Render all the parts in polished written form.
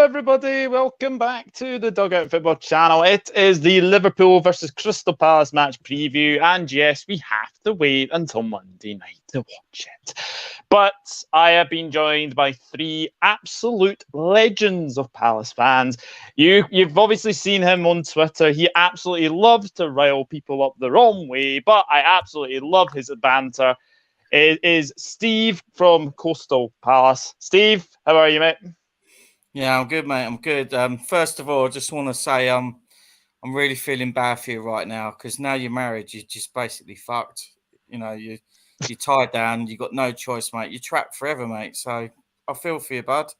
everybody. Welcome back to the Dugout Football channel. It is the Liverpool versus Crystal Palace match preview. And yes, we have to wait until Monday night to watch it. But I have been joined by three absolute legends of Palace fans. You've obviously seen him on Twitter. He absolutely loves to rile people up the wrong way, but I absolutely love his banter. It is Steve from Coastal Palace. Steve, how are you, mate? Yeah, I'm good, mate. I'm good. First of all, I just want to say I'm really feeling bad for you right now because now you're married, you're just basically fucked. You know, you're tied down. You got no choice, mate. You're trapped forever, mate. So I feel for you, bud.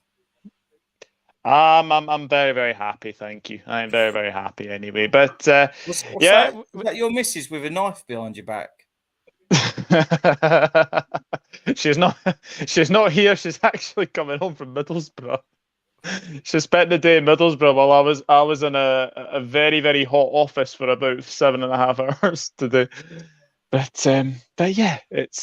I'm very, very happy. Thank you. I'm very, very happy anyway. But What's yeah, that? Is that your missus with a knife behind your back? she's not. She's not here. She's actually coming home from Middlesbrough. She spent the day in Middlesbrough while I was in a very, very hot office for about 7.5 hours today. But yeah, it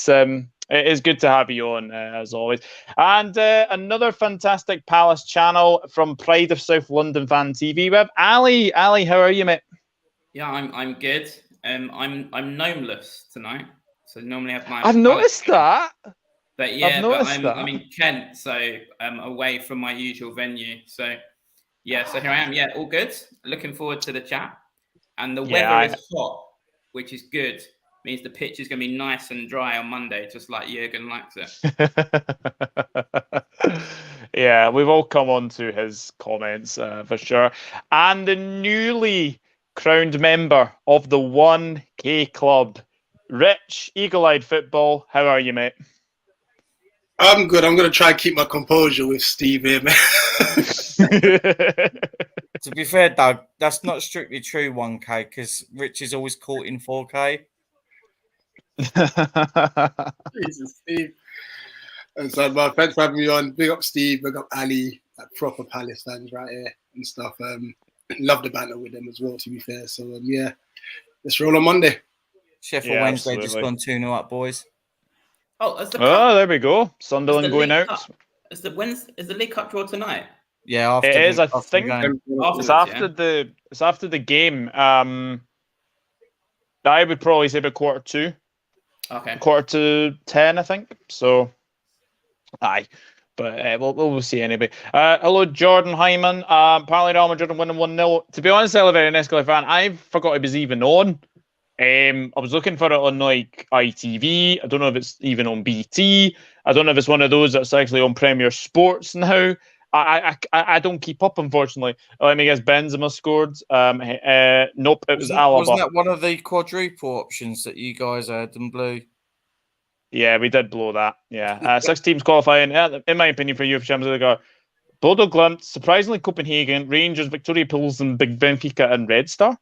is good to have you on as always. And another fantastic Palace channel from Pride of South London Fan TV. We have Ali. Ali, how are you, mate? Yeah, I'm good. I'm gnomeless tonight, so normally have my. I've noticed that. But yeah, I'm in Kent, so away from my usual venue. So yeah, so here I am. Yeah, all good. Looking forward to the chat. And the weather is hot, which is good. Means the pitch is going to be nice and dry on Monday, just like Jurgen likes it. Yeah, we've all come on to his comments for sure. And the newly crowned member of the 1K Club, Rich, Eagle-Eyed Football. How are you, mate? I'm good. I'm going to try and keep my composure with Steve here, man. To be fair, Doug, that's not strictly true 1K because Rich is always caught in 4K. Jesus, Steve. And so, thanks for having me on. Big up Steve, big up Ali, like proper Palace fans right here and stuff. Love the banter with them as well, to be fair. So, yeah, let's roll on Monday. Sheffield Wednesday just gone 2-0 up, boys. Oh, there we go. Sunderland going out. Is the League Cup draw tonight? Yeah, it is. I think it's after the game. I would probably say about 1:45. Okay. 9:45, I think. So, aye. But we'll see anyway. Hello, Jordan Hyman. Apparently, Real Madrid winning 1-0. To be honest, I'm a very Nestle fan. I forgot it was even on. I was looking for it on like ITV. I don't know if it's even on BT. I don't know if it's one of those that's actually on Premier Sports now. I don't keep up, unfortunately. Let me guess, Benzema scored. Nope, it was Alaba. Wasn't that one of the quadruple options that you guys had and blew? Yeah, we did blow that. Yeah, 6 teams qualifying. In my opinion, for UEFA Champions League are Bodo Glimt, surprisingly Copenhagen, Rangers, Victoria Pilsen, Big Benfica, and Red Star.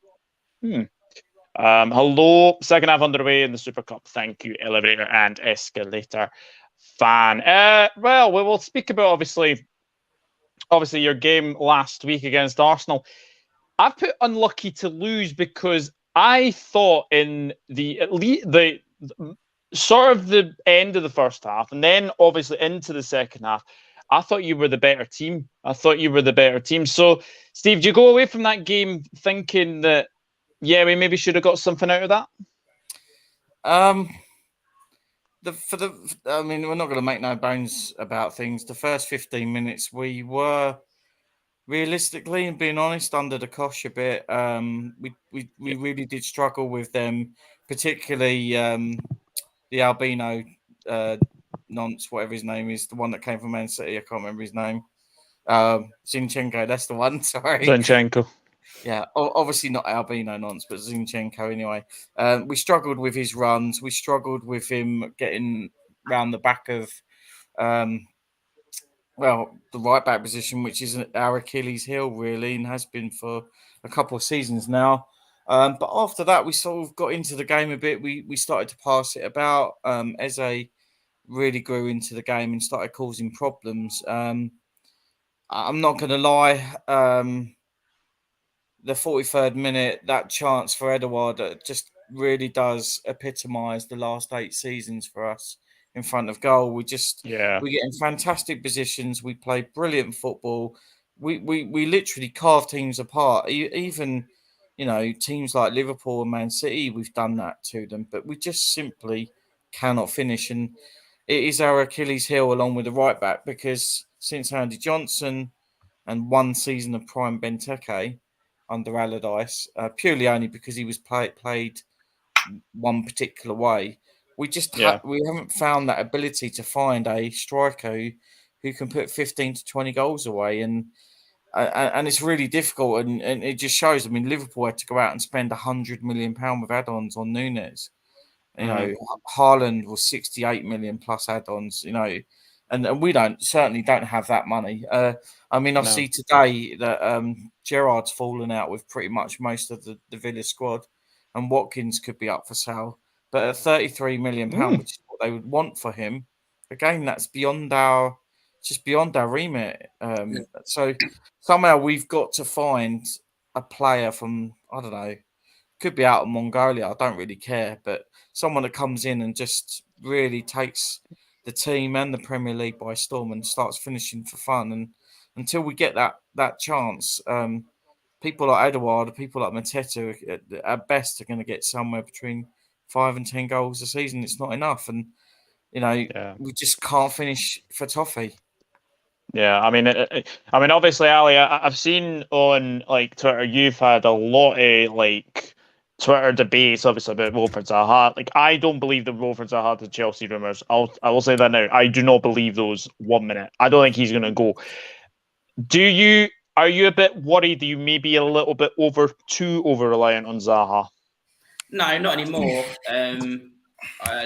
Hello, second half underway in the Super Cup. Thank you, Elevator and Escalator fan. Well, we will speak about obviously your game last week against Arsenal. I've put unlucky to lose because I thought in the sort of the end of the first half and then obviously into the second half, I thought you were the better team. So, Steve, do you go away from that game thinking that, yeah, we maybe should have got something out of that? I mean, we're not going to make no bones about things. The first 15 minutes, we were realistically and being honest under the cosh a bit. We really did struggle with them, particularly the albino nonce, whatever his name is, the one that came from Man City. I can't remember his name. Zinchenko, that's the one. Sorry, Zinchenko. Yeah, obviously not albino nonce, but Zinchenko anyway. We struggled with his runs. We struggled with him getting round the back of, the right back position, which is our Achilles heel, really, and has been for a couple of seasons now. But after that, we sort of got into the game a bit. We started to pass it about. Eze really grew into the game and started causing problems. I'm not going to lie. The 43rd minute, that chance for Edouard just really does epitomise the last 8 seasons for us in front of goal. We get in fantastic positions. We play brilliant football. we literally carve teams apart. Even, teams like Liverpool and Man City, we've done that to them, but we just simply cannot finish. And it is our Achilles heel along with the right back, because since Andy Johnson and 1 season of prime Benteke under Allardyce, purely only because he was played one particular way, we haven't found that ability to find a striker who can put 15 to 20 goals away, and it's really difficult, and it just shows. I mean, Liverpool had to go out and spend £100 million with add-ons on Nunez. Haaland was 68 million plus add-ons. And we certainly don't have that money. I see today that Gerrard's fallen out with pretty much most of the Villa squad, and Watkins could be up for sale. But at £33 million, which is what they would want for him, again, that's beyond our remit. So somehow we've got to find a player from, I don't know, could be out of Mongolia, I don't really care, but someone that comes in and just really takes the team and the Premier League by storm and starts finishing for fun. And until we get that chance, people like Edouard, people like Mateta, at best, are going to get somewhere between 5 and 10 goals a season. It's not enough, and we just can't finish for toffee. Yeah, I mean, obviously, Ali, I've seen on Twitter, you've had a lot of Twitter debates, obviously, about Wilfried Zaha. I don't believe the Wilfried Zaha to Chelsea rumours. I will say that now. I do not believe those 1 minute. I don't think he's going to go. Are you a bit worried that you may be a little bit too over reliant on Zaha? No, not anymore.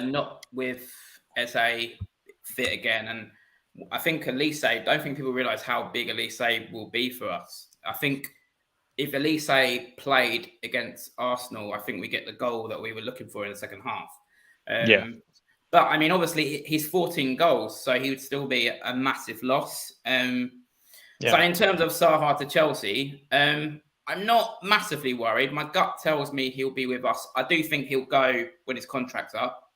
Not with Eze fit again, and I think Elise. Don't think people realise how big Elise will be for us. I think if Elise played against Arsenal, I think we get the goal that we were looking for in the second half. But I mean, obviously, he's 14 goals, so he would still be a massive loss. So in terms of Zaha to Chelsea, I'm not massively worried. My gut tells me he'll be with us. I do think he'll go when his contract's up.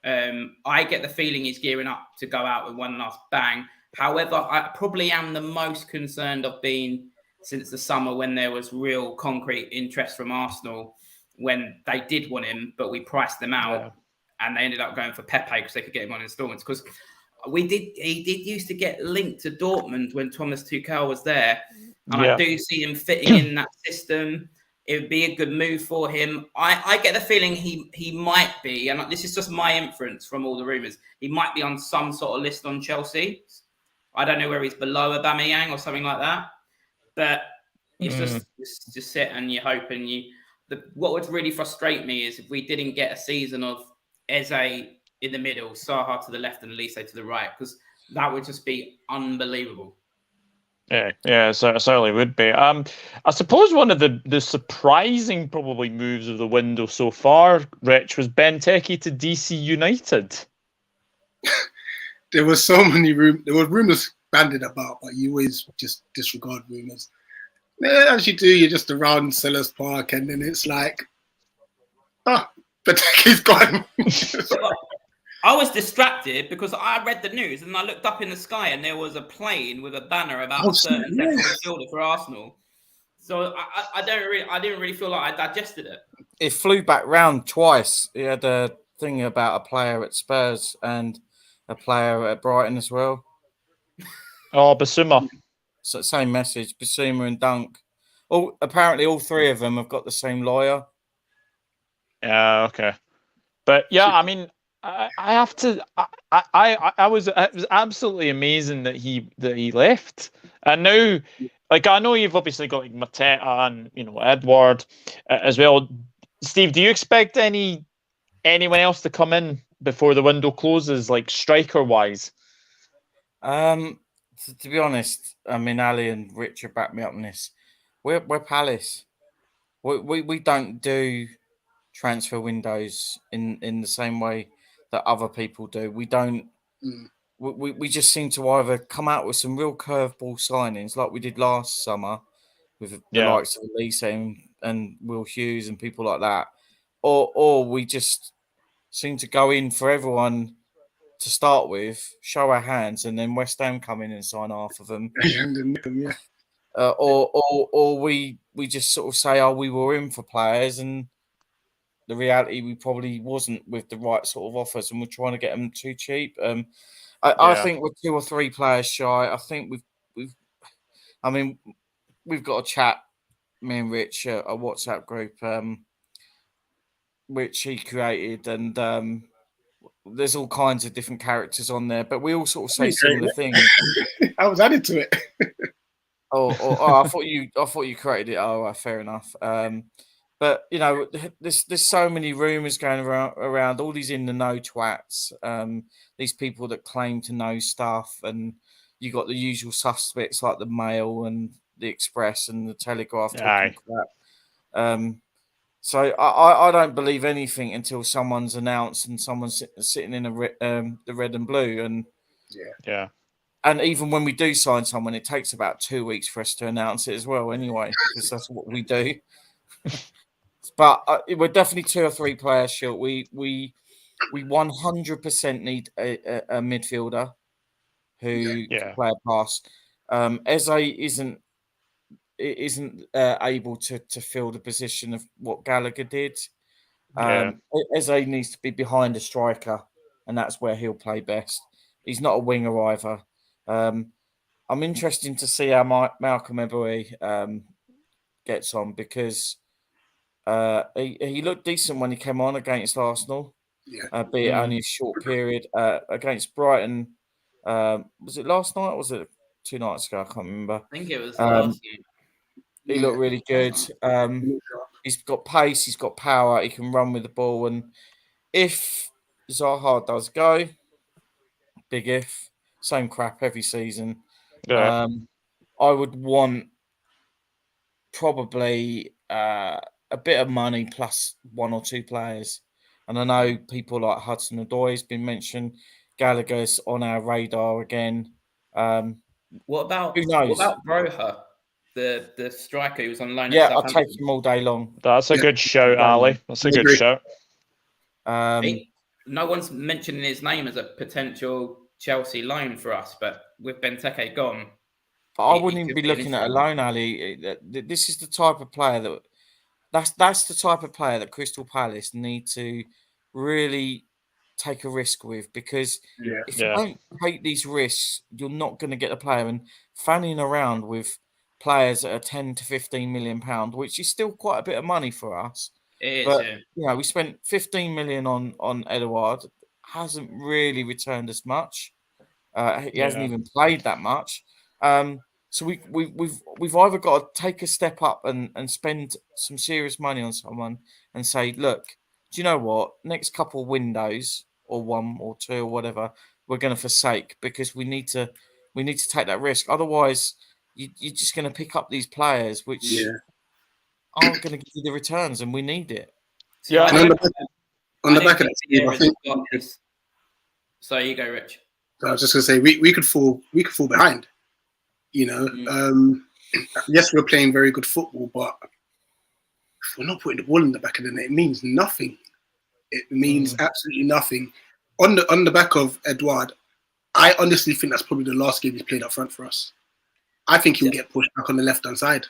I get the feeling he's gearing up to go out with one last bang. However, I probably am the most concerned of being since the summer, when there was real concrete interest from Arsenal, when they did want him, but we priced them out, and they ended up going for Pepe because they could get him on installments. Because he did used to get linked to Dortmund when Thomas Tuchel was there, and I do see him fitting in that system. It would be a good move for him. I get the feeling he might be, and this is just my inference from all the rumours, he might be on some sort of list on Chelsea. I don't know where he's below Aubameyang or something like that. But it's just sit and you hope, and what would really frustrate me is if we didn't get a season of Eze in the middle, Zaha to the left and Elise to the right, because that would just be unbelievable. Yeah, so it certainly would be. I suppose one of the surprising probably moves of the window so far, Rich, was Benteke to DC United. There were so many rumours bandied about, but you always just disregard rumours. As you do, you're just around Sellers Park, and then it's like, Benteke's gone. I was distracted because I read the news and I looked up in the sky and there was a plane with a banner about a certain midfielder for Arsenal. So I didn't really feel like I digested it. It flew back round twice. He had a thing about a player at Spurs and a player at Brighton as well. Oh, Basuma. So same message, Basuma and Dunk. Apparently all three of them have got the same lawyer. Yeah, okay. But yeah, I mean, I have to. It was absolutely amazing that he left, and now, I know you've obviously got Mateta and Edouard as well. Steve, do you expect anyone else to come in before the window closes, striker wise? To be honest, I mean, Ali and Richard back me up on this. We're Palace. We don't do transfer windows in the same way that other people do. We don't. We just seem to either come out with some real curveball signings like we did last summer with the likes of Elise and Will Hughes and people like that, or we just seem to go in for everyone to start with, show our hands, and then West Ham come in and sign half of them. or we just sort of say, oh, we were in for players, and the reality we probably wasn't with the right sort of offers, and we're trying to get them too cheap. I think we're 2 or 3 players shy. I think we've we've got a chat, me and Rich, a WhatsApp group, which he created, and there's all kinds of different characters on there, but we all sort of say similar things. I was added to it. I thought you created it. Oh, fair enough. But there's so many rumors going around. All these in the know twats. These people that claim to know stuff, and you got the usual suspects like the Mail and the Express and the Telegraph talking crap. So I don't believe anything until someone's announced and someone's sitting in the red and blue. And yeah. And even when we do sign someone, it takes about 2 weeks for us to announce it as well. Anyway, because that's what we do. But we're definitely 2 or 3 players short. We 100% need a midfielder who can play a pass. Eze isn't able to fill the position of what Gallagher did. Eze needs to be behind a striker, and that's where he'll play best. He's not a winger either. I'm interested to see how Malcolm Ebery gets on, because he looked decent when he came on against Arsenal, be it only a short period. Against Brighton, was it last night or was it 2 nights ago? I can't remember. I think it was last night. He looked really good. He's got pace, he's got power, he can run with the ball. And if Zaha does go, big if, same crap every season, I would want probably a bit of money plus 1 or 2 players. And I know people like Hudson-Odoi has been mentioned. Gallagher's on our radar again. What about Broha, the striker who was on loan? Yeah, I'll take him all day long. That's a good shout, Ali. That's a good shout. No one's mentioning his name as a potential Chelsea loan for us, but with Benteke gone, but I wouldn't even be looking at a loan, Ali. This is the type of player that's the type of player that Crystal Palace need to really take a risk with, because if you don't take these risks, you're not going to get a player. And fanning around with players that are 10 to 15 million pound, which is still quite a bit of money for us. It is, but we spent 15 million on Edouard. Hasn't really returned as much. He hasn't even played that much. So we've either got to take a step up and spend some serious money on someone and say, look, do you know what? Next couple of windows, or 1 or 2 or whatever, we're going to forsake, because we need to take that risk. Otherwise, you're just going to pick up these players which aren't going to give you the returns, and we need it. Yeah. On the back of that, I think. So you go, Rich. I was just going to say we could fall behind. Yes, we're playing very good football, but if we're not putting the ball in the back of the net, it means nothing. It means absolutely nothing. On the back of Edouard, I honestly think that's probably the last game he's played up front for us. I think he'll get pushed back on the left-hand side.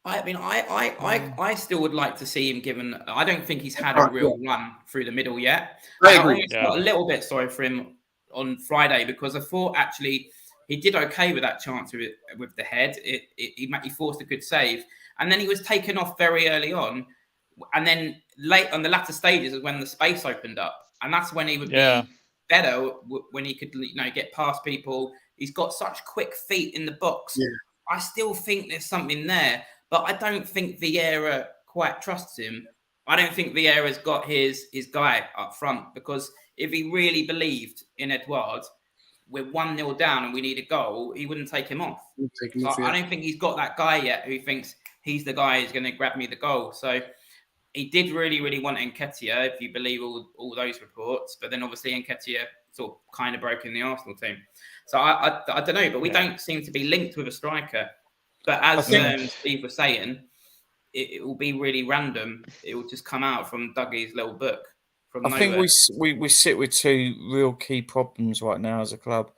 I mean, I still would like to see him given. I don't think he's had a real run through the middle yet. I agree. I got a little bit sorry for him on Friday, because I thought actually he did okay with that chance with the head. He forced a good save, and then he was taken off very early on, and then late on the latter stages is when the space opened up, and that's when he would be better, when he could get past people. He's got such quick feet in the box. Yeah. I still think there's something there, but I don't think Vieira quite trusts him. I don't think Vieira's got his guy up front, because if he really believed in Edouard, we're 1-0 down and we need a goal, he wouldn't take him off. I don't think he's got that guy yet who thinks he's the guy who's going to grab me the goal. So he did really, really want Nketiah, if you believe all those reports. But then obviously Nketiah sort of kind of broke in the Arsenal team. So I don't know, but we don't seem to be linked with a striker. But as Steve was saying, it will be really random. It will just come out from Dougie's little book. I think we sit with 2 real key problems right now as a club.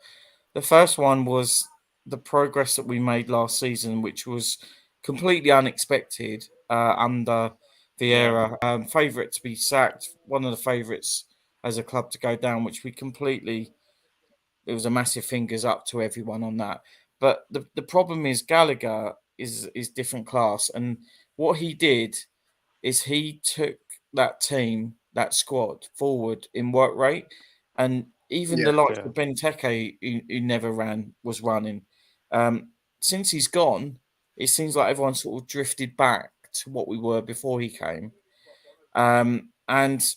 The first one was the progress that we made last season, which was completely unexpected under Vieira. Favourite to be sacked, one of the favourites as a club to go down, which we completely, it was a massive fingers up to everyone on that. But the problem is Gallagher is different class. And what he did is he took that team, that squad forward in work rate. And even the likes of Benteke, who never was running. Since he's gone, it seems like everyone sort of drifted back to what we were before he came. And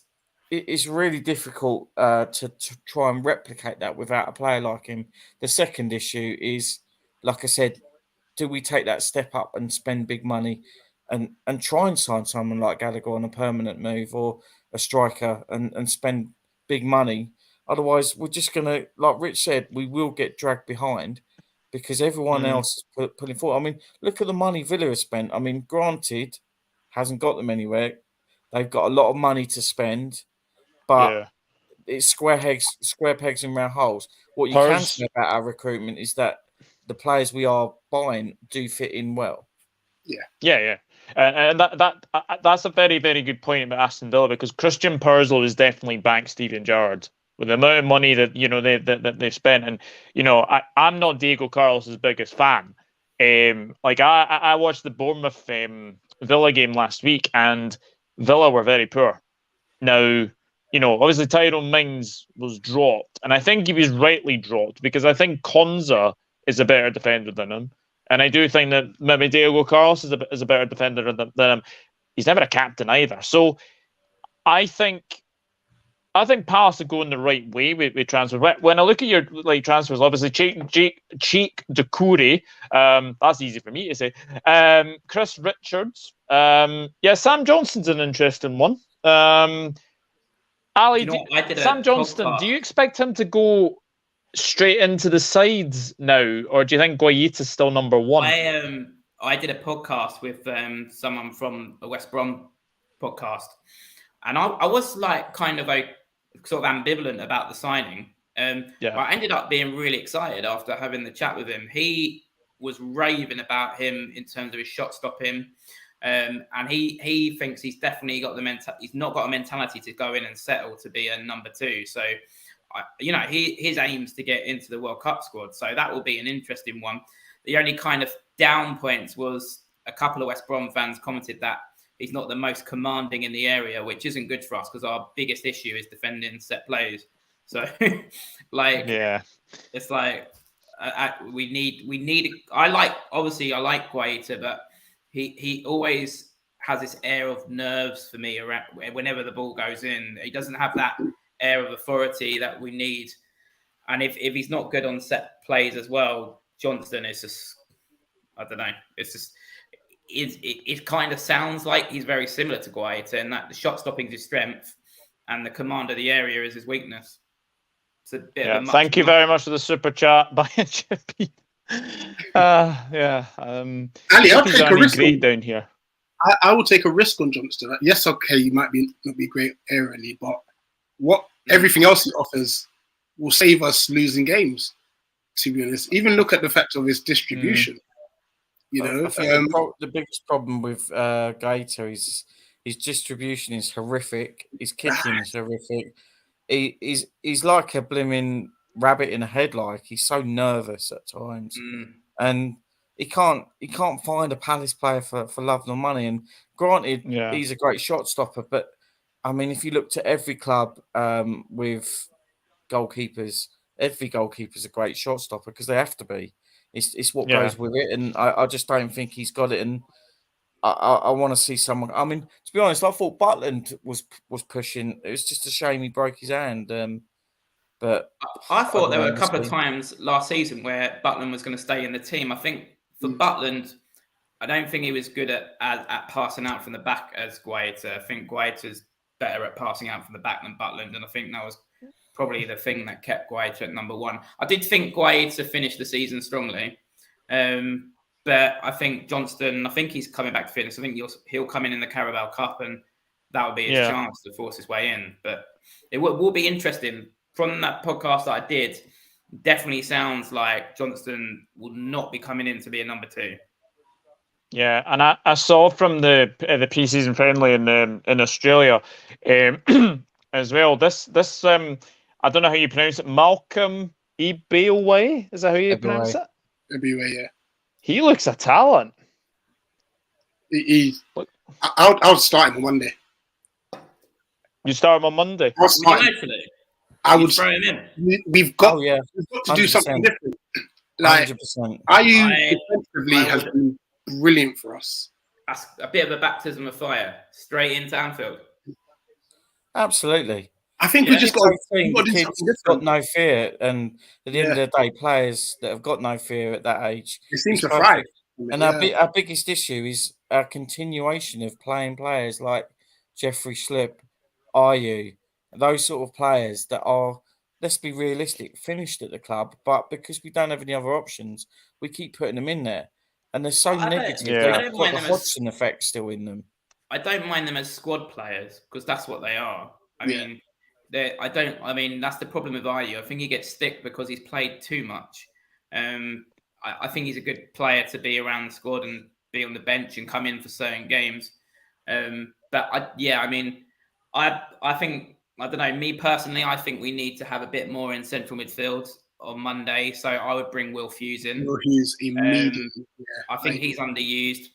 it's really difficult to try and replicate that without a player like him. The second issue is, like I said, do we take that step up and spend big money and try and sign someone like Gallagher on a permanent move or a striker and spend big money? Otherwise, we're just going to, like Rich said, we will get dragged behind because everyone else is pulling forward. I mean, look at the money Villa has spent. I mean, granted, hasn't got them anywhere. They've got a lot of money to spend, but it's square pegs and round holes. What you can say about our recruitment is that the players we are buying do fit in well. Yeah. And that's a very, very good point about Aston Villa, because Christian Purslow is definitely back Steven Gerrard with the amount of money that they've spent. And I'm not Diego Carlos's biggest fan. I watched the Bournemouth Villa game last week, and Villa were very poor. Now, obviously Tyrone Mings was dropped, and I think he was rightly dropped because I think Konza is a better defender than him. And I do think that maybe Diego Carlos is a better defender than him. He's never a captain either. So I think Palace are going the right way with transfers. When I look at your transfers, obviously Cheek Doucoure, that's easy for me to say. Chris Richards, Sam Johnston's an interesting one. Ali, Sam Johnston, do you expect him to go straight into the sides now, or do you think Guaita is still number one? I did a podcast with someone from a West Brom podcast, and I was kind of sort of ambivalent about the signing. But I ended up being really excited after having the chat with him. He was raving about him in terms of his shot stopping. And he thinks he's definitely got he's not got a mentality to go in and settle to be a number two. So, his aims to get into the World Cup squad. So that will be an interesting one. The only kind of down points was a couple of West Brom fans commented that he's not the most commanding in the area, which isn't good for us because our biggest issue is defending set plays. So, it's like we need. I like Guaita, but he always has this air of nerves for me around whenever the ball goes in. He doesn't have that air of authority that we need. And if he's not good on set plays as well, Johnston is just, I don't know. It's just, it kind of sounds like he's very similar to Guaita in that the shot stopping is his strength and the command of the area is his weakness. It's a bit of a thank you very much for the super chat by Chippy. Ali, I'll take a risk great down here. I will take a risk on Johnston. Yes, okay, you might not be great aerially, but everything else he offers will save us losing games. To be honest, even look at the fact of his distribution. I think the biggest problem with Guaita is his distribution is horrific. His kicking is horrific. He's like a blimmin' rabbit in a headlight. He's so nervous at times, and he can't find a Palace player for love nor money. And granted, he's a great shot stopper, but I mean, if you looked at every club with goalkeepers, every goalkeeper's a great shot stopper because they have to be. It's what goes with it, and I just don't think he's got it. And I want to see someone. I mean, to be honest, I thought Butland was pushing. It was just a shame he broke his hand. But I thought there were a couple of times last season where Butland was going to stay in the team. I think for Butland, I don't think he was good at passing out from the back as Guaita. I think Guaita's better at passing out from the back than Butland, and I think that was probably the thing that kept Guaita at number one. I did think Guaita finished the season strongly, but I think Johnston, he's coming back to fitness. I think he'll come in the Carabao Cup, and that will be his chance to force his way in. But it will be interesting. From that podcast that I did, definitely sounds like Johnston will not be coming in to be a number 2. Yeah, and I saw from the pre-season friendly in Australia as well. This I don't know how you pronounce it. Malcolm Ebiowei, is that how you pronounce it? Ebiowei, yeah. He looks a talent. I'll start him on Monday. You start him on Monday? I'll start him. I would throw him in. We've got to do something different. Like 100%. Ayew defensively has been brilliant for us. That's a bit of a baptism of fire, straight into Anfield. Absolutely. I think we just got to do kids something different. Got no fear, and at the end of the day, players that have got no fear at that age, they seem to thrive. And our biggest issue is our continuation of playing players like Jeffrey Schlupp, Ayew, those sort of players that are, let's be realistic, finished at the club, but because we don't have any other options, we keep putting them in there. And they're so negative. They've got the Hodgson effect still in them. I don't mind them as squad players because that's what they are. I mean, that's the problem with Ayew. I think he gets stick because he's played too much. I think he's a good player to be around the squad and be on the bench and come in for certain games. But I think, I don't know, me personally, I think we need to have a bit more in central midfield on Monday. So I would bring Will Hughes in. Will Hughes immediately. I think he's underused.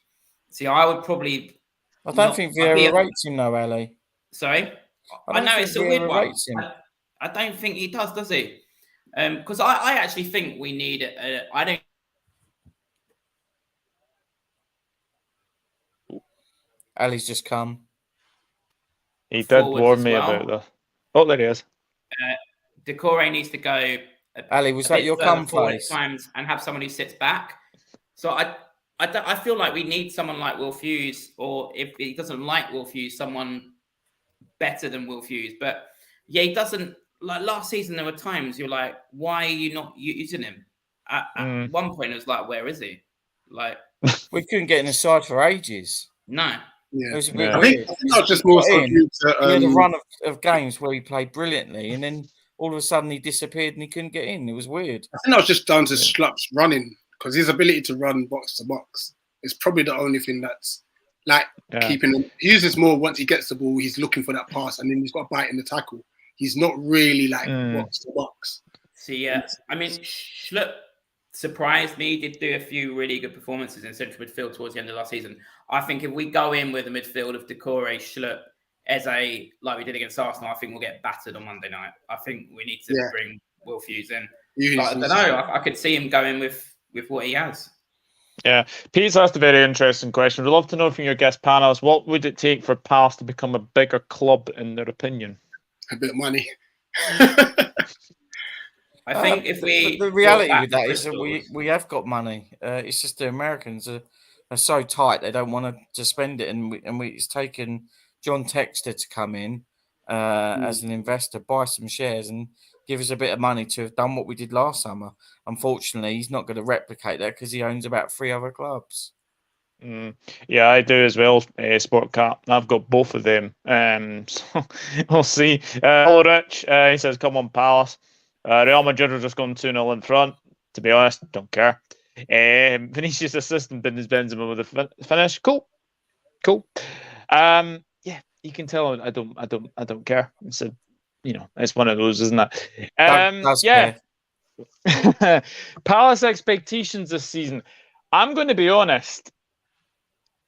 See, I would probably... I don't think Vieira rates him though, Ali. Sorry? I know it's a weird one. I don't think he does he? Because I actually think we need... Ali's just come. He did warn me about that. Oh, there he is. Doucoure needs to go. Ali, was that your come face? Times and have someone who sits back. So I feel like we need someone like Will Hughes, or if he doesn't like Will Hughes, someone better than Will Hughes. But yeah, he doesn't. Like last season, there were times you're like, why are you not using him? At one point, it was like, where is he? Like we couldn't get in the side for ages. No. Yeah. It was a bit I think not just more so due to he had a run of games where he played brilliantly, and then all of a sudden he disappeared and he couldn't get in. It was weird. I think that was just down to Schlupp's running, because his ability to run box to box is probably the only thing that's like keeping him. He uses more once he gets the ball, he's looking for that pass, and then he's got a bite in the tackle. He's not really like box to box. See, I mean, Schlupp surprised me. He did do a few really good performances in central midfield towards the end of last season. I think if we go in with a midfield of Doucoure, Schlupp, Eze, like we did against Arsenal, I think we'll get battered on Monday night. I think we need to bring Will Hughes in. But I don't know. I could see him going with what he has. Yeah. Pete's asked a very interesting question. We'd love to know from your guest panelists, what would it take for Palace to become a bigger club, in their opinion? A bit of money. I think if we... The reality with that is that we have got money. It's just the Americans are so tight, they don't want to spend it. And it's taken John Textor to come in as an investor, buy some shares and give us a bit of money to have done what we did last summer. Unfortunately, he's not going to replicate that because he owns about 3 other clubs. Yeah, I do as well, Sport Cap. I've got both of them. So we'll see. Hello, Rich. He says, come on, Palace. Real Madrid are just going 2-0 in front. To be honest, don't care. Vinicius assistant Benzema with a finish. Cool. Yeah, you can tell I don't care. It's it's one of those, isn't it? Yeah. Palace expectations this season. I'm going to be honest.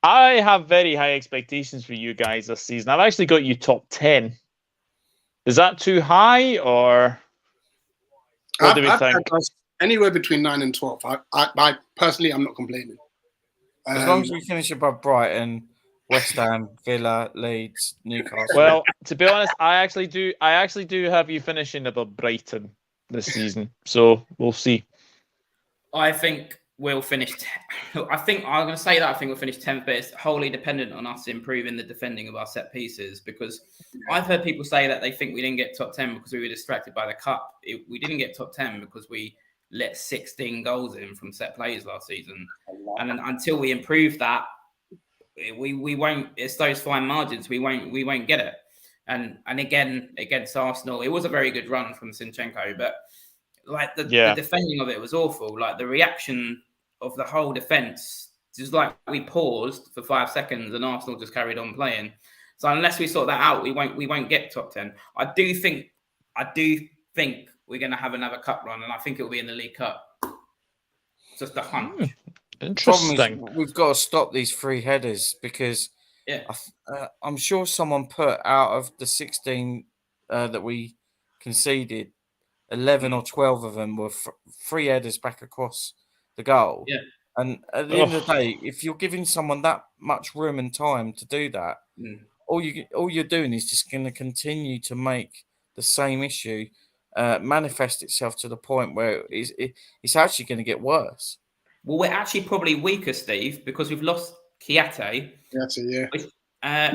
I have very high expectations for you guys this season. I've actually got you top 10. Is that too high, or what do we think? Anywhere between 9 and 12. I personally, I'm not complaining. As long as we finish above Brighton, West Ham, Villa, Leeds, Newcastle. Well, to be honest, I actually do have you finishing above Brighton this season. So we'll see. I think we'll finish. I think I'm going to say that. I think we'll finish 10th, but it's wholly dependent on us improving the defending of our set pieces. Because I've heard people say that they think we didn't get top 10 because we were distracted by the cup. We didn't get top 10 because we let 16 goals in from set plays last season, and until we improve that, we won't. It's those fine margins. We won't get it. And again against Arsenal, it was a very good run from Zinchenko, but like the defending of it was awful. Like the reaction of the whole defence, just like we paused for 5 seconds and Arsenal just carried on playing. So unless we sort that out, we won't get top 10. I do think we're going to have another cup run, and I think it will be in the League Cup. Just a hunch. Interesting. We've got to stop these free headers because I'm sure someone put out of the 16 that we conceded, 11 or 12 of them were free headers back across the goal. Yeah. And at the end of the day, if you're giving someone that much room and time to do that, all you're doing is just going to continue to make the same issue manifest itself to the point where it's actually going to get worse. Well, we're actually probably weaker, Steve, because we've lost Kiate.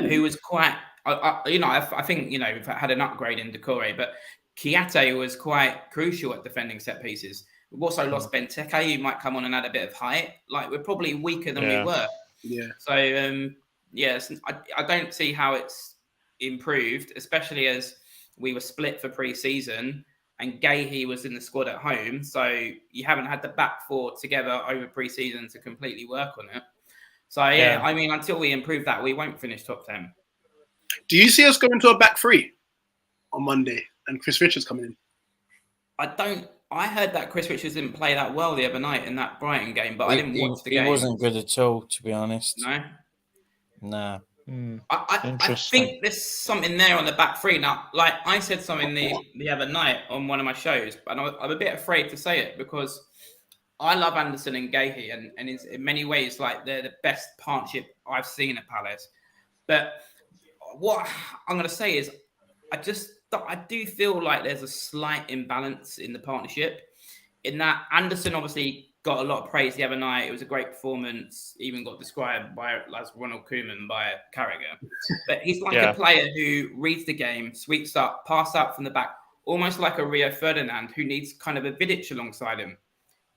Who was quite, I think, we've had an upgrade in Doucoure, but Kiate was quite crucial at defending set pieces. We've also lost Benteke, who might come on and add a bit of height. Like, we're probably weaker than we were. Yeah. So, I don't see how it's improved, especially as we were split for pre-season and Gahey was in the squad at home. So you haven't had the back four together over pre-season to completely work on it. So, I mean, until we improve that, we won't finish top 10. Do you see us going to a back three on Monday and Chris Richards coming in? I heard that Chris Richards didn't play that well the other night in that Brighton game, but I didn't watch the game. He wasn't good at all, to be honest. No? No. I think there's something there on the back three. Now, like I said something the other night on one of my shows, and I'm a bit afraid to say it because I love Anderson and Gahey, and in many ways, like they're the best partnership I've seen at Palace. But what I'm going to say is I do feel like there's a slight imbalance in the partnership in that Anderson obviously got a lot of praise the other night. It was a great performance, even got described as Ronald Koeman by Carragher. But he's like a player who reads the game, sweeps up, pass out from the back, almost like a Rio Ferdinand who needs kind of a Vidic alongside him.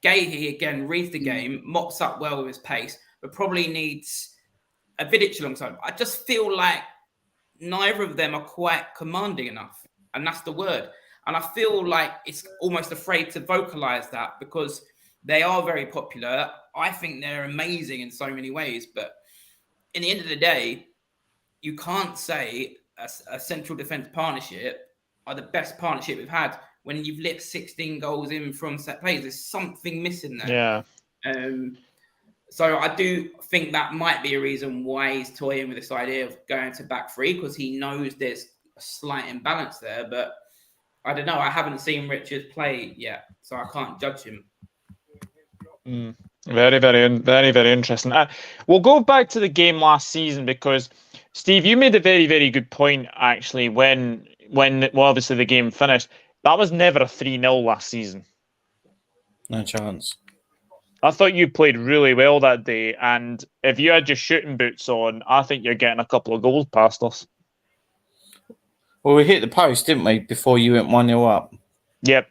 Gahey, again, reads the game, mops up well with his pace, but probably needs a Vidic alongside him. I just feel like neither of them are quite commanding enough. And that's the word. And I feel like it's almost afraid to vocalize that because they are very popular. I think they're amazing in so many ways. But in the end of the day, you can't say a central defence partnership are the best partnership we've had when you've lit 16 goals in from set plays. There's something missing there. Yeah. So I do think that might be a reason why he's toying with this idea of going to back three because he knows there's a slight imbalance there. But I don't know. I haven't seen Richards play yet, so I can't judge him. Very, very, very, very interesting. We'll go back to the game last season because, Steve, you made a very, very good point, actually, when obviously the game finished. That was never a 3-0 last season. No chance. I thought you played really well that day, and if you had your shooting boots on, I think you're getting a couple of goals past us. Well, we hit the post, didn't we, before you went 1-0 up? Yep.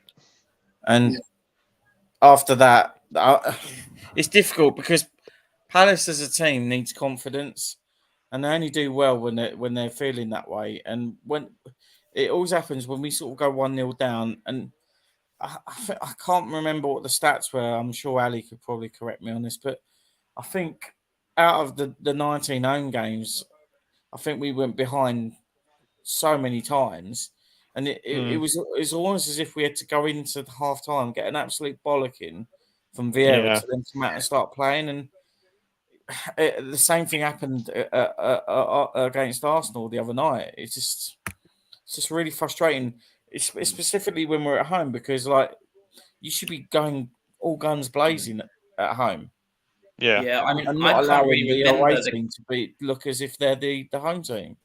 And after that, it's difficult because Palace as a team needs confidence, and they only do well when they're feeling that way. And when it always happens when we sort of go 1-0 down, and I can't remember what the stats were. I'm sure Ali could probably correct me on this, but I think out of the 19 home games, I think we went behind so many times. And it was almost as if we had to go into the half time, get an absolute bollocking from Vieira to then come out and start playing. And the same thing happened against Arsenal the other night. It's just really frustrating, specifically when we're at home, because like you should be going all guns blazing at home. Yeah. I mean, and not allowing the away team to look as if they're the home team.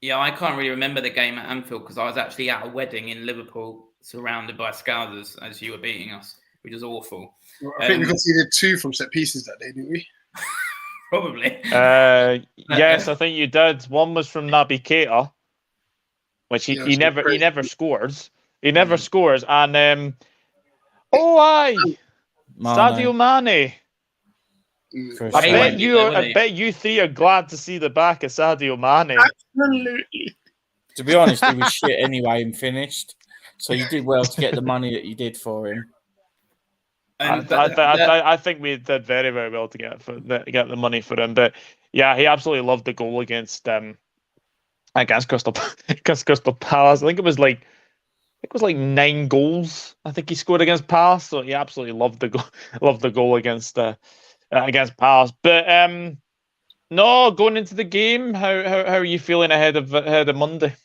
Yeah, I can't really remember the game at Anfield because I was actually at a wedding in Liverpool surrounded by Scousers as you were beating us, which was awful. Well, I think we conceded 2 from set pieces that day, didn't we? Probably. Yes, I think you did. One was from Naby Keita, which he never scores. He never scores. And Sadio Mane. I bet you three are glad to see the back of Sadio Mane. Absolutely. To be honest, he was shit anyway and finished. So you did well to get the money that you did for him. I think we did very, very well to get the money for him. But yeah, he absolutely loved the goal against Crystal Palace. I think it was like 9 goals. I think he scored against Palace, so he absolutely loved the goal against Palace. But no, going into the game, how are you feeling ahead of Monday?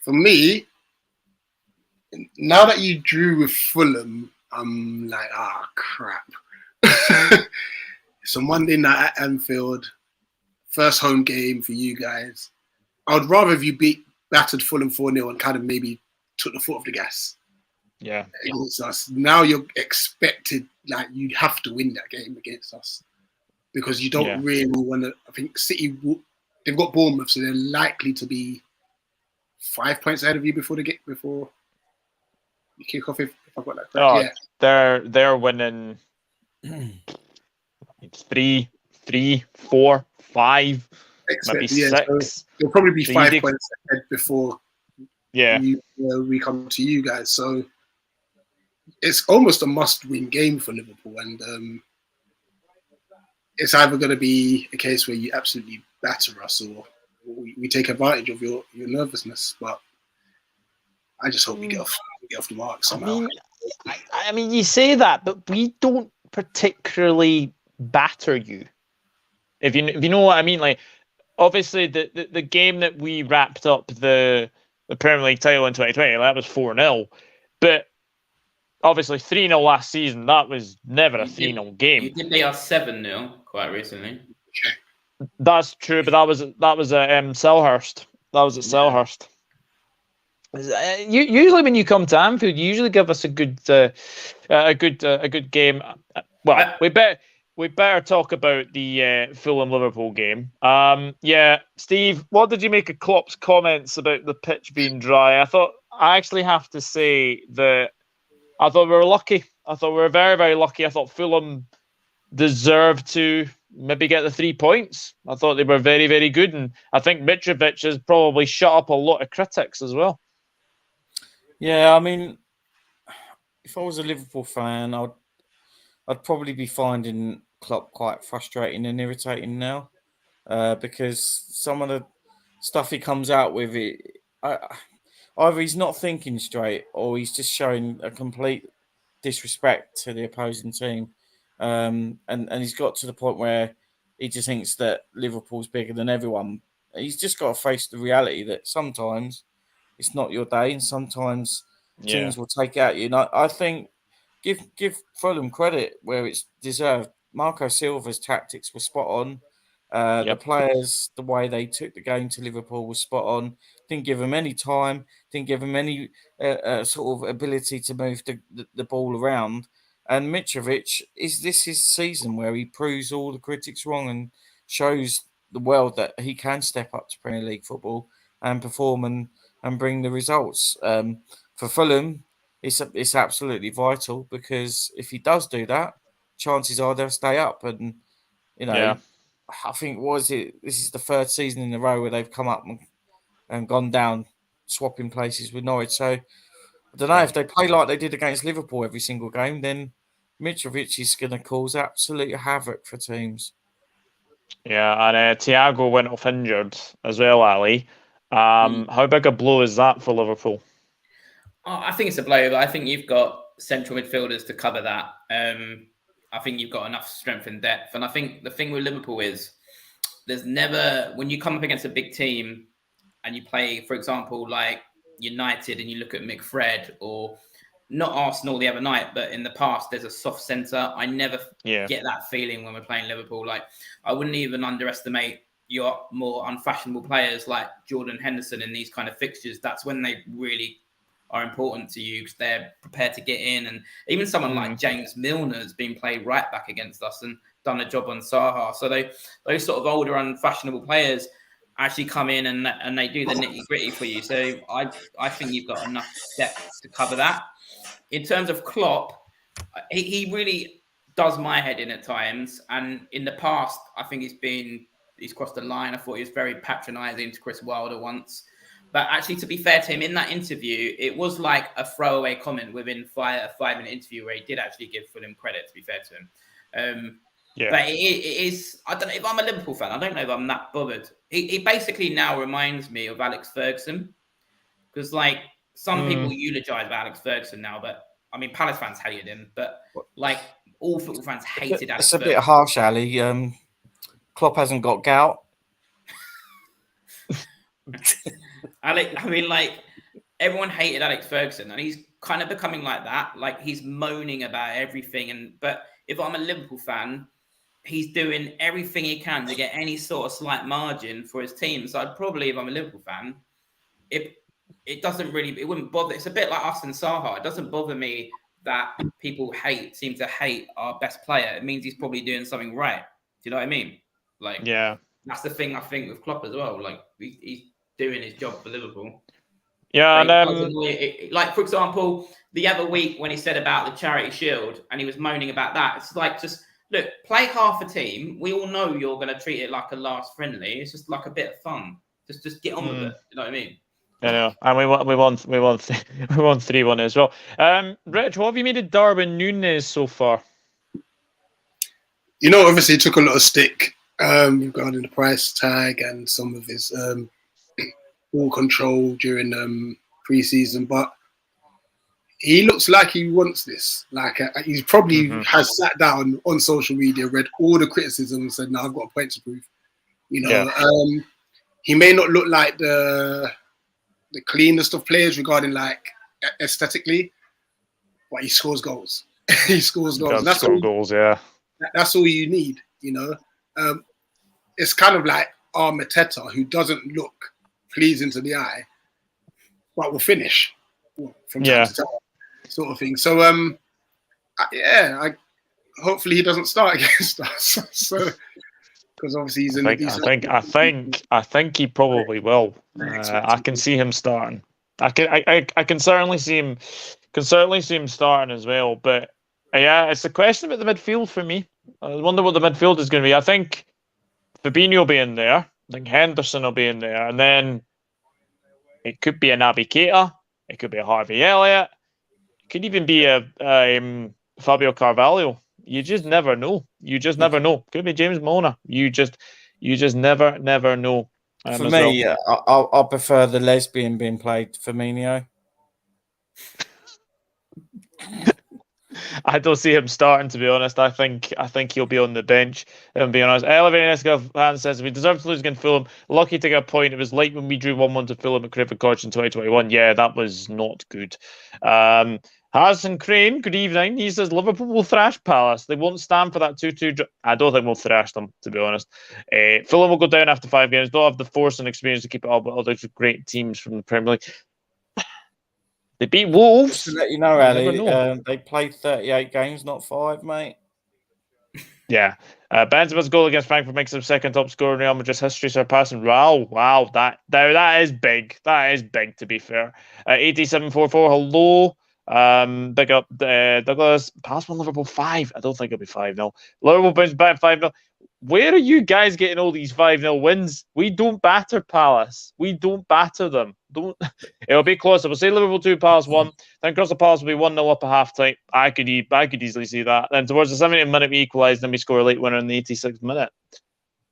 For me, now that you drew with Fulham, I'm like, crap. It's a Monday night at Anfield, first home game for you guys. I would rather if you battered Fulham 4-0 and kind of maybe took the foot off the gas. Yeah. Against us. Now you're expected, like, you have to win that game against us because you don't really want to. I think City, they've got Bournemouth, so they're likely to be 5 points ahead of you before you kick off. If I've got that correct, they're winning 3, 4, 5, maybe 6. So they'll probably be 5 points ahead before we come to you guys. So it's almost a must-win game for Liverpool, and it's either going to be a case where you absolutely batter us or we take advantage of your nervousness. But I just hope we get off the mark somehow. I mean, you say that, but we don't particularly batter you. If you know what I mean, like obviously the game that we wrapped up the Premier League title in 2020, that was 4-0, but obviously 3-0 last season, that was never a 3-0 game. You did beat us 7-0 quite recently. That's true, but that was at Selhurst. That was at Selhurst. Usually, when you come to Anfield, you usually give us a good game. Well, we better talk about the Fulham Liverpool game. Steve, what did you make of Klopp's comments about the pitch being dry? I actually have to say that I thought we were lucky. I thought we were very, very lucky. I thought Fulham deserved to maybe get the 3 points. I thought they were very, very good, and I think Mitrovic has probably shut up a lot of critics as well. Yeah, I mean, if I was a Liverpool fan, I'd probably be finding Klopp quite frustrating and irritating now, because some of the stuff he comes out with, either he's not thinking straight or he's just showing a complete disrespect to the opposing team, and he's got to the point where he just thinks that Liverpool's bigger than everyone. He's just got to face the reality that sometimes it's not your day, and sometimes teams will take out you. And I think give Fulham credit where it's deserved. Marco Silva's tactics were spot on. The players, the way they took the game to Liverpool was spot on. Didn't give them any time. Didn't give them any sort of ability to move the ball around. And Mitrovic, is this his season where he proves all the critics wrong and shows the world that he can step up to Premier League football and perform and bring the results. For Fulham, it's absolutely vital, because if he does do that, chances are they'll stay up. And I think this is the third season in a row where they've come up and gone down, swapping places with Norwich. So I don't know if they play like they did against Liverpool every single game, then Mitrovic is going to cause absolute havoc for teams. Yeah, and Thiago went off injured as well, Ali. How big a blow is that for Liverpool? I think it's a blow, but I think you've got central midfielders to cover that. I think you've got enough strength and depth. And I think the thing with Liverpool is there's never, when you come up against a big team and you play, for example, like United, and you look at McFred, or not Arsenal the other night, but in the past, there's a soft centre. I never get that feeling when we're playing Liverpool. Like, I wouldn't even underestimate your more unfashionable players like Jordan Henderson in these kind of fixtures. That's when they really are important to you, because they're prepared to get in. And even someone like James Milner has been played right back against us and done a job on Zaha. So those sort of older, unfashionable players actually come in and they do the nitty gritty for you. So I think you've got enough depth to cover that. In terms of Klopp, he really does my head in at times. And in the past, I think he's crossed the line. I thought he was very patronising to Chris Wilder once. But actually, to be fair to him, in that interview, it was like a throwaway comment within a 5-minute interview where he did actually give Fulham credit, to be fair to him. But it is, I don't know, if I'm a Liverpool fan, I don't know if I'm that bothered. He basically now reminds me of Alex Ferguson. Because, like, some people eulogize Alex Ferguson now, but, I mean, Palace fans hated him. But, like, all football fans hated Alex Ferguson. It's a bit harsh, Ali. Klopp hasn't got gout. I mean, like, everyone hated Alex Ferguson, and he's kind of becoming like that. Like, he's moaning about everything. But if I'm a Liverpool fan, he's doing everything he can to get any sort of slight margin for his team. So I'd probably, if I'm a Liverpool fan, it doesn't really, it wouldn't bother. It's a bit like us and Zaha. It doesn't bother me that people seem to hate our best player. It means he's probably doing something right. Do you know what I mean? Like, that's the thing I think with Klopp as well. Like, he's doing his job for Liverpool. Yeah, and like, for example, the other week when he said about the Charity Shield and he was moaning about that, it's like, just look, play half a team. We all know you're going to treat it like a last friendly. It's just like a bit of fun. Just get on with it. You know what I mean? I know, and we won 3-1 as well. Rich, what have you made of Darwin Nunez so far? You know, obviously he took a lot of stick regarding the price tag and some of his ball control during pre-season, but he looks like he wants this. Like he's probably has sat down on social media, read all the criticism, and said, "No, I've got a point to prove." You know, he may not look like the cleanest of players regarding like aesthetically, but he scores goals. He scores goals. That's goals, yeah. That's all you need, you know. It's kind of like our Mateta, who doesn't look pleasing to the eye, but will finish from time to time, sort of thing. So, I hopefully he doesn't start against us. So, because obviously he's in I think he probably will. I can see him starting. I can certainly see him starting as well. But it's a question about the midfield for me. I wonder what the midfield is going to be. I think Fabinho will be in there. I think Henderson will be in there, and then it could be a Naby Keita. It could be a Harvey Elliott. It could even be a Fabio Carvalho. You just never know. Could be James Milner. You just never know. For me, I prefer the lesbian being played Firmino. I don't see him starting, to be honest. I think he'll be on the bench. And being honest, Elevating fan says we deserve to lose against Fulham. Lucky to get a point. It was like when we drew 1-1 to Fulham at Craven Cottage in 2021. Yeah, that was not good. Harrison Crane, good evening. He says Liverpool will thrash Palace. They won't stand for that 2-2. I don't think we'll thrash them, to be honest. Fulham will go down after 5 games. Don't have the force and experience to keep it up with other great teams from the Premier League. They beat Wolves. Just to let you know, Ali, they played 38 games, not 5, mate. Yeah. Benzema's goal against Frankfurt makes him second top scorer in Real Madrid's history, surpassing. Wow. That is big. That is big, to be fair. 8744, hello. Big up Douglas. Palace won Liverpool 5. I don't think it'll be 5-0. Liverpool bounced back 5-0. Where are you guys getting all these 5-0 wins? We don't batter Palace. We don't batter them. It'll be closer. We'll say Liverpool 2, Palace 1. Then Crystal Palace will be 1-0 up at half time. I could easily see that. Then towards the 70th minute we equalise, then we score a late winner in the 86th minute.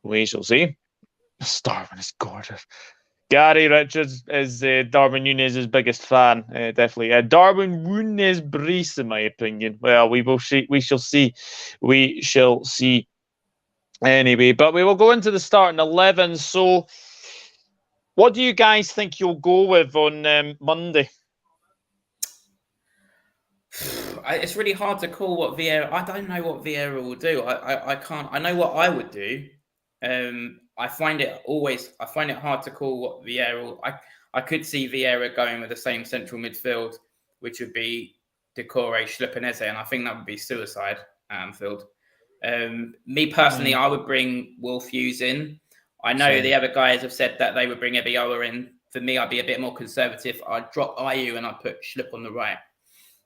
We shall see. Darwin is gorgeous. Gary Richards is Darwin Nunez's biggest fan, definitely. Darwin Nunez Brice, in my opinion. Well, we shall see. We shall see. Anyway, but we will go into the starting 11. So, what do you guys think you'll go with on Monday? It's really hard to call what Vieira. I don't know what Vieira will do. I can't. I know what I would do. I find it hard to call what Vieira. I could see Vieira going with the same central midfield, which would be Doucoure, Schlippinese, and I think that would be suicide at Anfield. Me personally, I would bring Wolf Hughes in. I know the other guys have said that they would bring Ebiola in. For me, I'd be a bit more conservative. I'd drop Ayew and I'd put Schlipp on the right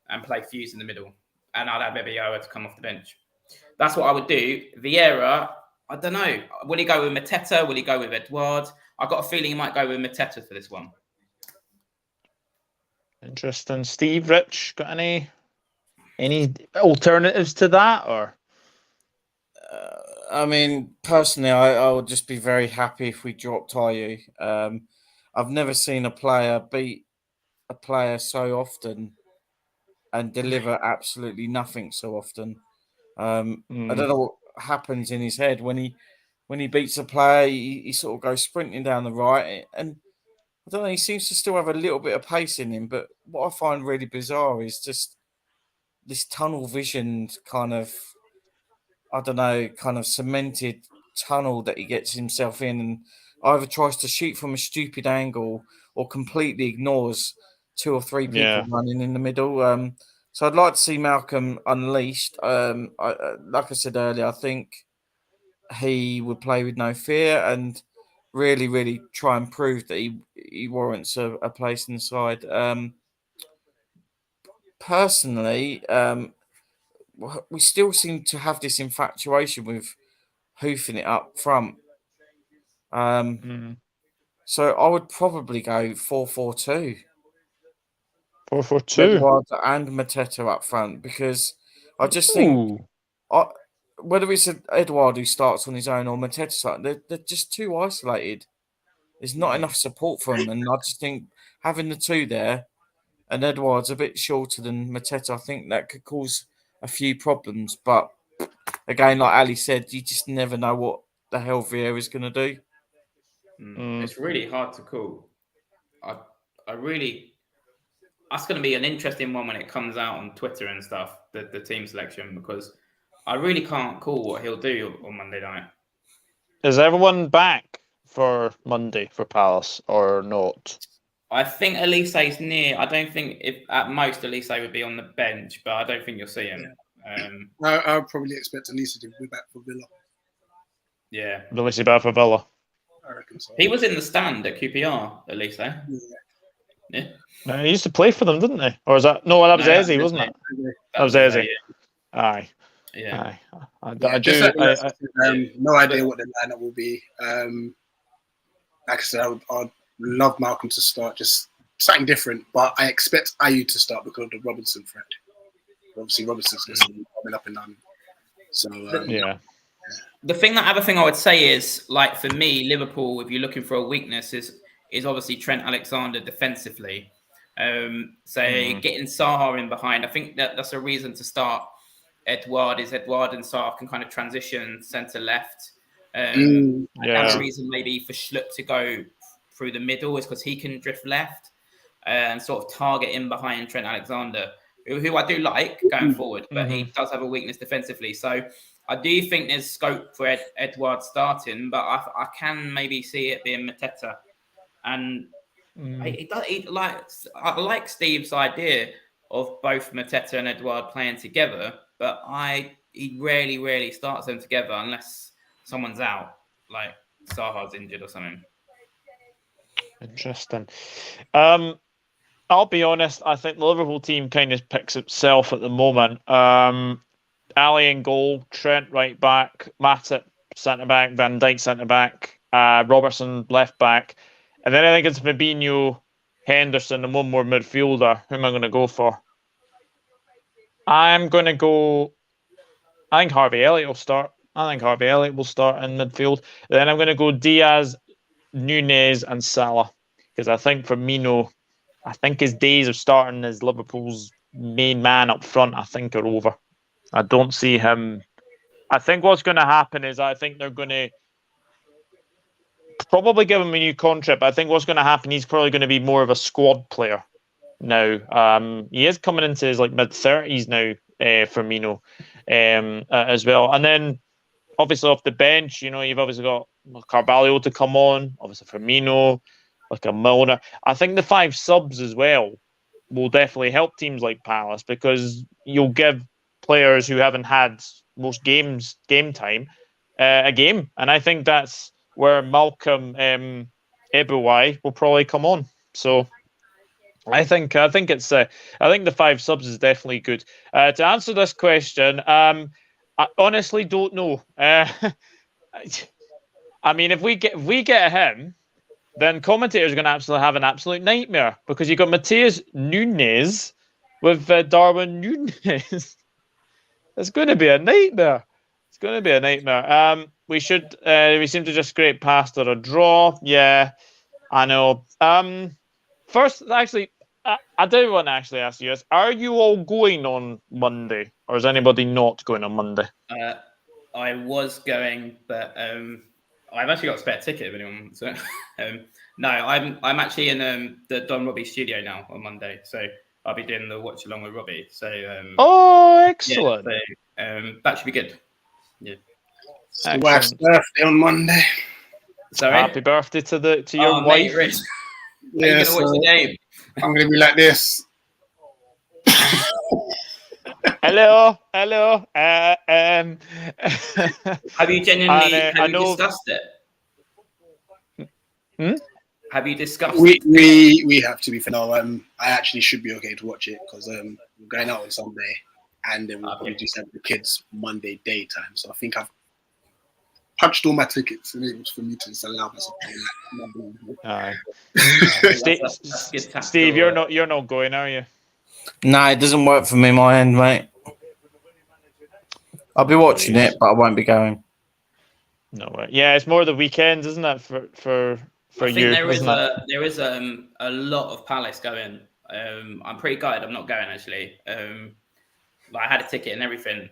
and play Hughes in the middle. And I'd have Ebiola to come off the bench. That's what I would do. Vieira, I don't know. Will he go with Mateta? Will he go with Edouard? I've got a feeling he might go with Mateta for this one. Interesting. Steve, Rich, got any alternatives to that, or? I mean, personally, I would just be very happy if we dropped Ayew. I've never seen a player beat a player so often and deliver absolutely nothing so often. I don't know what happens in his head when he beats a player. He sort of goes sprinting down the right, and I don't know. He seems to still have a little bit of pace in him. But what I find really bizarre is just this tunnel vision kind of, I don't know, kind of cemented tunnel that he gets himself in, and either tries to shoot from a stupid angle or completely ignores two or three people running in the middle. So I'd like to see Malcolm unleashed. Like I said earlier, I think he would play with no fear and really, really try and prove that he warrants a place in the side. Personally, we still seem to have this infatuation with hoofing it up front. So I would probably go 4-4-2. 4-4-2. Edouard and Mateta up front, because I just think whether it's Edouard who starts on his own or Mateta, they're just too isolated. There's not enough support for them, and I just think having the two there, and Edouard's a bit shorter than Mateta, I think that could cause a few problems. But again, like Ali said, you just never know what the hell Vieira's going to do. It's really hard to call. That's going to be an interesting one when it comes out on Twitter and stuff, the team selection, because I really can't call what he'll do on Monday night. Is everyone back for Monday for Palace or not? I think Elise's near. I don't think, if at most Elise would be on the bench, but I don't think you'll see him. I would probably expect Elise to be back for Villa. Yeah. Elise back for Villa. I reckon so. He was in the stand at QPR, Elise. Yeah. He used to play for them, didn't he? Or is that... No, that was Eze, wasn't it? That was Eze. Aye. Yeah. I no idea what the lineup will be. Like I said, I'd love Malcolm to start, just something different. But I expect Ayew to start because of the Robinson threat. Obviously, Robinson's going to be coming up and down. So The other thing I would say is, like, for me, Liverpool, if you're looking for a weakness, is obviously Trent Alexander defensively. Getting Zaha in behind, I think that's a reason to start Edouard and Zaha can kind of transition centre left. That's a reason maybe for Schlupp to go through the middle, is because he can drift left and sort of target in behind Trent Alexander, who I do like going forward, but he does have a weakness defensively. So I do think there's scope for Edouard starting, but I can maybe see it being Mateta. And I like Steve's idea of both Mateta and Edouard playing together, but he rarely starts them together unless someone's out, like Zaha's injured or something. Interesting. I'll be honest, I think the Liverpool team kind of picks itself at the moment. Ali in goal, Trent right back, Matip centre back, Van Dijk centre back, Robertson left back, and then I think it's Fabinho, Henderson, and one more midfielder. Who am I going to go for? I'm going to go. I think Harvey Elliott will start. in midfield. Then I'm going to go Diaz, Nunez, and Salah, because I think Firmino, I think his days of starting as Liverpool's main man up front, I think, are over. I don't see him. I think what's going to happen is I think they're going to probably give him a new contract, but I think what's going to happen, he's probably going to be more of a squad player now. He is coming into his mid-30s now, Firmino, as well. And then obviously off the bench, you've obviously got Carvalho to come on, obviously Firmino, like a Milner. I think the 5 subs as well will definitely help teams like Palace, because you'll give players who haven't had most game time a game, and I think that's where Malcolm Ebuwai will probably come on. So I think the 5 subs is definitely good. To answer this question, I honestly don't know. I mean, if we get him, then commentators are going to absolutely have an absolute nightmare because you've got Mateus Nunez with Darwin Nunez. It's going to be a nightmare. It's going to be a nightmare. We seem to just scrape past or a draw. Yeah, I know. First, actually, I do want to actually ask you this. Are you all going on Monday, or is anybody not going on Monday? I was going, but I've actually got a spare ticket if anyone. So, no, I'm actually in the Don Robbie studio now on Monday, so I'll be doing the watch along with Robbie. So, excellent. Yeah, so, that should be good. Yeah. It's the wife's birthday on Monday. Sorry. Happy birthday to your wife. Mate, yeah, are you gonna watch the game? I'm gonna be like this. Hello. Have you genuinely discussed it? Have you discussed it? We have, to be fair. No, I actually should be okay to watch it because we're going out on Sunday and then we'll probably just have the kids Monday daytime. So I think I've punched all my tickets and it was for me to just allow myself to Steve, you're not going, are you? No, it doesn't work for me, my end, mate. I'll be watching it, but I won't be going. No way. Yeah, it's more the weekends, isn't it? For you. There is a lot of Palace going. I'm pretty gutted I'm not going actually. I had a ticket and everything.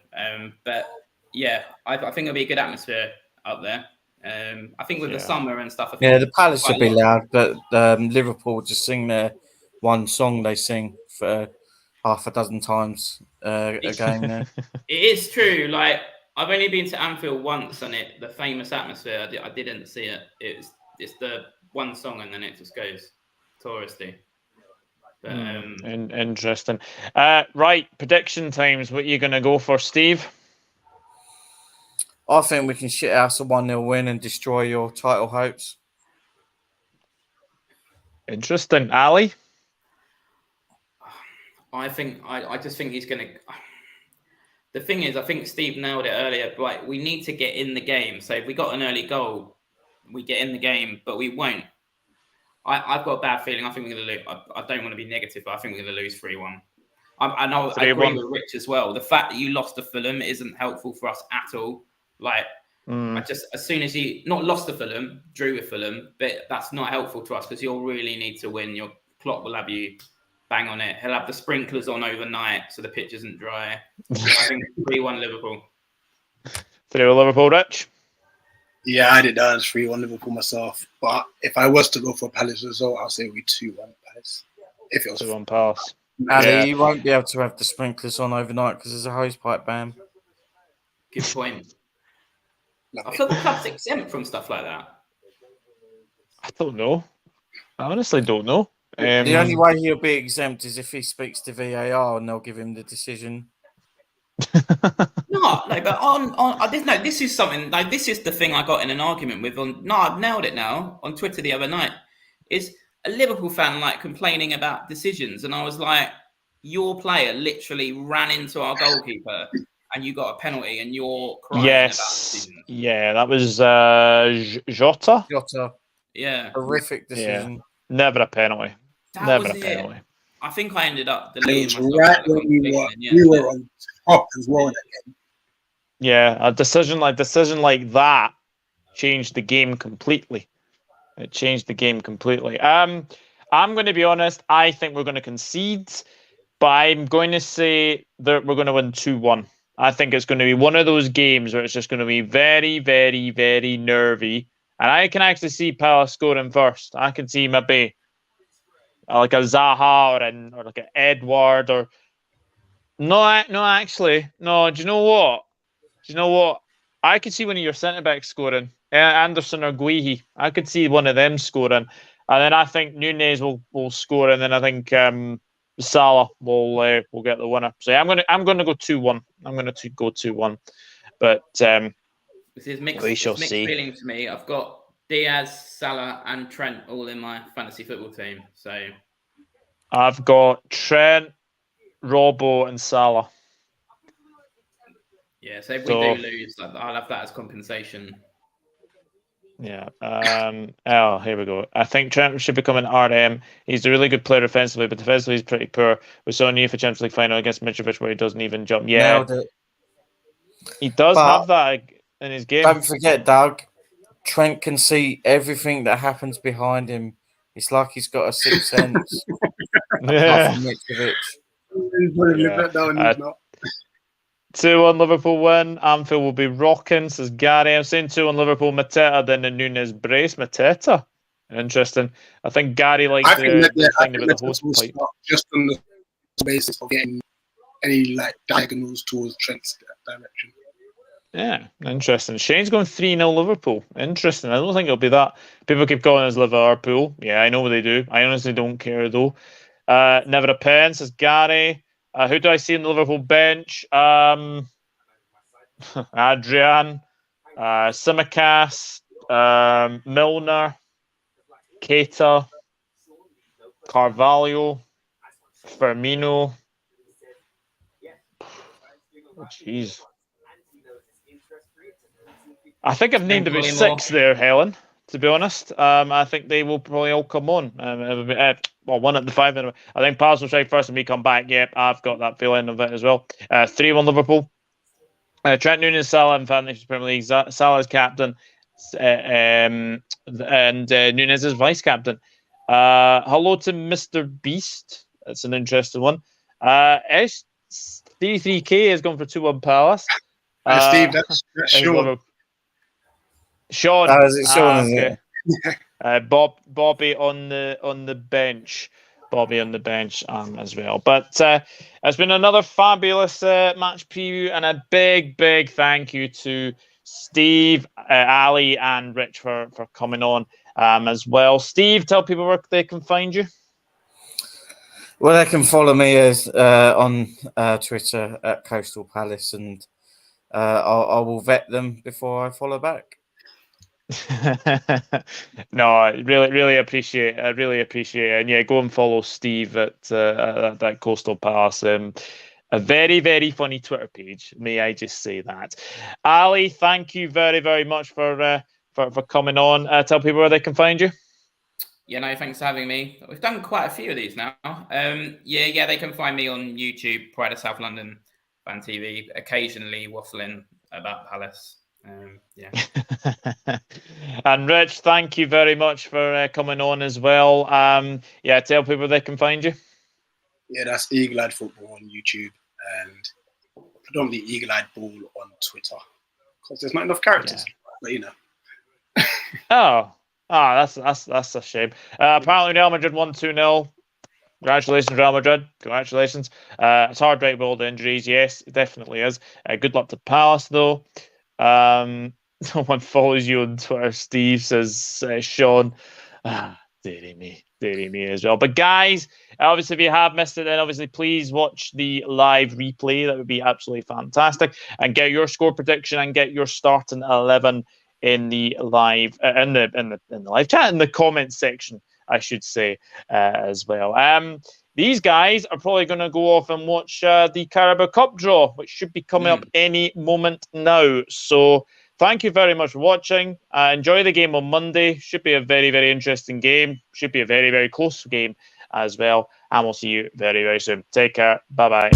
But yeah, I think it'll be a good atmosphere up there. I think with the summer and stuff. The Palace will be loud, but Liverpool just sing their one song they sing for half a dozen times a game there. It is true. Like, I've only been to Anfield once, and the famous atmosphere, I didn't see it. It's the one song, and then it just goes touristy. But, interesting. Right, prediction times. What are you going to go for, Steve? I think we can shit house a 1-0 win and destroy your title hopes. Interesting. Ali? I just think he's going to... The thing is, I think Steve nailed it earlier. Like, we need to get in the game. So if we got an early goal, we get in the game, but we won't. I've got a bad feeling. I think we're going to lose. I don't want to be negative, but I think we're going to lose 3-1. I agree with Rich as well. The fact that you lost to Fulham isn't helpful for us at all. Like, as soon as you not lost to Fulham, drew with Fulham, but that's not helpful to us because you'll really need to win. Your clock will have you bang on it. He'll have the sprinklers on overnight so the pitch isn't dry. I think 3-1 Liverpool. 3-1 Liverpool, Rich? Yeah, I did that. 3-1 Liverpool myself. But if I was to go for a Palace result, I'll say it would be 2-1 Palace. If it was 2-1 Palace. Ali, you won't be able to have the sprinklers on overnight because there's a hose pipe ban. Good point. I feel the club's exempt from stuff like that. I don't know. I honestly don't know. The only way he'll be exempt is if he speaks to VAR and they'll give him the decision. This is something like this is the thing I got in an argument with I've nailed it now on Twitter the other night. Is a Liverpool fan like complaining about decisions, and I was like, your player literally ran into our goalkeeper and you got a penalty and you're crying about decisions. Yeah, that was Jota. Yeah. Horrific decision. Yeah. Never a penalty. Never a penalty. I think I ended up deleting myself. Right when we were on top as well. Yeah, a decision like that changed the game completely. It changed the game completely. I'm going to be honest. I think we're going to concede, but I'm going to say that we're going to win 2-1. I think it's going to be one of those games where it's just going to be very, very, very nervy. And I can actually see Palace scoring first. I can see maybe like a Zaha or like an Edward or... No, actually. No, do you know what? I could see one of your centre-backs scoring. Anderson or Guehi. I could see one of them scoring. And then I think Nunez will score, and then I think Salah will get the winner. So yeah, I'm going to go 2-1. I'm going to go 2-1. But this is mixed see. Feelings to me. I've got Diaz, Salah, and Trent all in my fantasy football team. So I've got Trent, Robbo, and Salah. Yeah, so if we do lose, I'll have that as compensation. Yeah. Here we go. I think Trent should become an RM. He's a really good player offensively, but defensively he's pretty poor. We saw a for Champions League final against Mitrovic where he doesn't even jump. Yeah, he does have that in his game. Don't forget, Doug, Trent can see everything that happens behind him. It's like he's got a sixth sense. Yeah. 2-1 Liverpool win. Anfield will be rocking, says Gary. I'm saying 2-1 Liverpool. Mateta, then the Nunez brace. Mateta. Interesting. I think Gary likes the thing about the host pipe. Just on the basis of getting any diagonals towards Trent's direction. Yeah, interesting. Shane's going 3-0 Liverpool. Interesting. I don't think it'll be that. People keep calling us Liverpool. Yeah, I know what they do. I honestly don't care though. Never a pen, says Gary. Who do I see in the Liverpool bench? Adrian, Simicast, Milner, Keita, Carvalho, Firmino. Oh, jeez. I think I've named about 6 there, Helen. To be honest, I think they will probably all come on. One at the 5 minute. I think Paz will try first and me come back. Yep, I've got that feeling of it as well. 3-1 Liverpool. Trent Nunez, Salah in Fantasy Premier League. Salah's captain, and Nunez is vice captain. Hello to Mr. Beast. That's an interesting one. S33K has gone for 2-1 Palace. Steve, that's Sean. Sean. Okay. Bobby on the bench. Bobby on the bench as well. But it's been another fabulous match preview, and a big thank you to Steve, Ali, and Rich for coming on as well. Steve, tell people where they can find you. Well, they can follow me on Twitter at Coastal Palace, and I will vet them before I follow back. No, I really appreciate it. I really appreciate it. And yeah, go and follow Steve at that Coastal Palace. A very funny Twitter page. May I just say that. Ali, thank you very much for coming on. Tell people where they can find you. Yeah, no, thanks for having me. We've done quite a few of these now. Yeah, they can find me on YouTube, Pride of South London Fan TV, occasionally waffling about Palace. Yeah. And Rich, thank you very much for coming on as well. Yeah, tell people they can find you. Yeah, that's EagleEyedFootball on YouTube and predominantly Eagle-Eyed Ball on Twitter because there's not enough characters. Yeah. But you know. that's a shame. Apparently Real Madrid won 2-0. Congratulations, Real Madrid. Congratulations. It's hard right with all the injuries. Yes, it definitely is. Good luck to Palace though. Someone follows you on Twitter. Steve says Sean. Dearie me as well. But guys, obviously if you have missed it, then obviously please watch the live replay. That would be absolutely fantastic. And get your score prediction and get your starting 11 in the live in the live chat, in the comments section, I should say, as well. These guys are probably going to go off and watch the Carabao Cup draw, which should be coming up any moment now. So thank you very much for watching. Enjoy the game on Monday. Should be a very interesting game. Should be a very close game as well. And we'll see you very soon. Take care. Bye-bye.